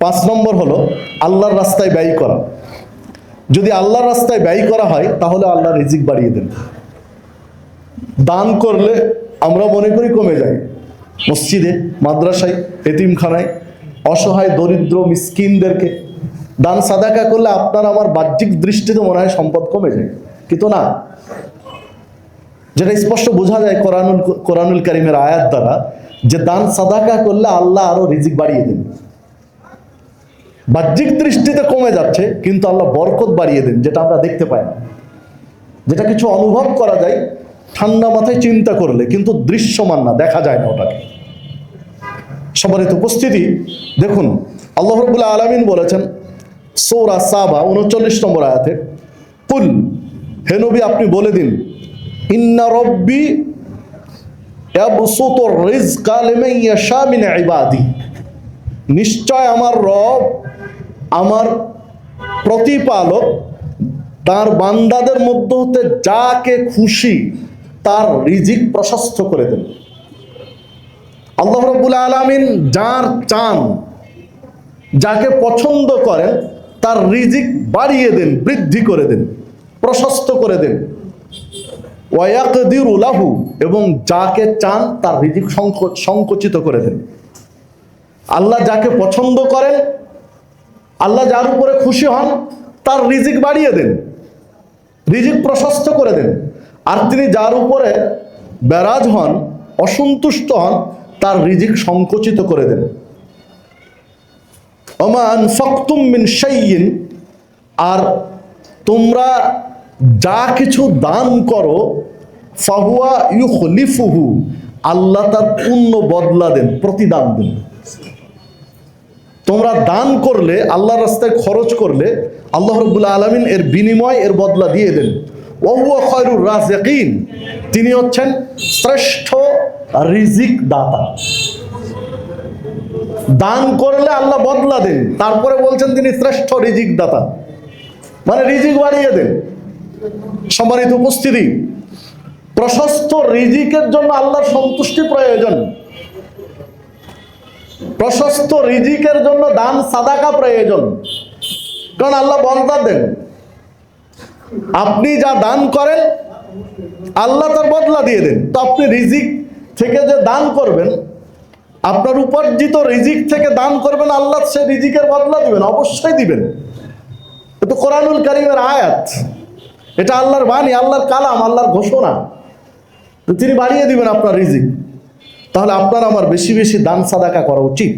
5 নম্বর হলো আল্লাহর রাস্তায় ব্যয় করা। যদি আল্লাহর রাস্তায় ব্যয় করা হয় তাহলে আল্লাহ রিজিক বাড়িয়ে দেন। দান করলে আমরা মনে করি কমে যায়, মসজিদে, মাদ্রাসায়, এতিমখানায়, অসহায় দরিদ্র মিসকিনদেরকে দান সাদাকা করলে আপনার আমার বাহ্যিক দৃষ্টিতে মনে হয় সম্পদ কমে যায়, কিন্তু না। যেটা স্পষ্ট বোঝা যায় কোরআনুল কারীমের আয়াত দ্বারা, যে দান সাদাকা করলে আল্লাহ আরো রিজিক বাড়িয়ে দেন। বাহ্যিক দৃষ্টিতে কমে যাচ্ছে, কিন্তু আল্লাহ বরকত বাড়িয়ে দেন, যেটা আমরা দেখতে পাই না, যেটা কিছু অনুভব করা যায় ঠান্ডা মাথায় চিন্তা করলে, কিন্তু দৃশ্যমান না, দেখা যায় না ওটাকে। সম্মানিত উপস্থিতি, দেখুন আল্লাহ রাব্বুল আলামিন বলেছেন সূরা সাবা 39 নম্বর আয়াতে, কুল, হে নবী আপনি বলে দিন, ইন্না রব্বি ইয়াবসুতুর রিজকা লিমান ইয়াশা মিন ইবাদি, নিশ্চয় আমার রব, আমার প্রতিপালক তার বান্দাদের মধ্য হতে যাকে খুশি তার রিজিক প্রশস্ত করে দেন। আল্লাহ রাব্বুল আলামিন যার চান, যাকে পছন্দ করেন তার রিজিক বাড়িয়ে দেন, বৃদ্ধি করে দেন, প্রশস্ত করে দেন। ওয়া ইয়াকদিরু লাহু, এবং যাকে চান তার রিজিক সংকুচিত করে দেন। আল্লাহ যাকে পছন্দ করেন, আল্লাহ যার উপরে খুশি হন, তার রিজিক বাড়িয়ে দেন, রিজিক প্রশস্ত করে দেন। আর তিনি যার উপরে বেরাজ হন, অসন্তুষ্ট হন, তার রিজিক সংকুচিত করে দেন। ওমা আনফাকতুম মিন শাইইন, আর তোমরা যা কিছু দান করো, ফাহুয়া ইউখলিফুহু, আল্লাহ তার পূর্ণ বদলা দেন, প্রতিদান দেন। তোমরা দান করলে, আল্লাহর রাস্তায় খরচ করলে, আল্লাহ রাব্বুল আলামিন এর বিনিময়, এর বদলা দিয়ে দেন। ওয়া হুয়া খায়রুর রাযিকিন, তিনি হচ্ছেন শ্রেষ্ঠ রিজিক দাতা। দান করলে আল্লাহ বদলা দেন, তারপরে বলছেন তিনি শ্রেষ্ঠ রিজিক দাতা, মানে রিজিক বাড়িয়ে দেন। সম্মানিত উপস্থিতি, প্রশস্ত রিজিকের জন্য আল্লাহর সন্তুষ্টি প্রয়োজন। প্রশস্ত রিজিকের জন্য দান সাদাকা প্রয়োজন, কারণ আল্লাহ বদলা দেন। আপনি যা দান করেন আল্লাহ তার বদলা দিয়ে দেন। তো আপনি রিজিক থেকে যে দান করবেন, আপনার উপার্জিত রিজিক থেকে দান করবেন, আল্লাহ সে রিজিকের বদলা দিবেন, অবশ্যই দিবেন। এটা কোরআনুল কারীমের আয়াত, এটা আল্লাহর বাণী, আল্লাহর কালাম, আল্লাহর ঘোষণা। তিনি বাড়িয়ে দিবেন আপনার রিজিক। তাহলে আপনার আমার বেশি বেশি দান সাদাকা করা উচিত।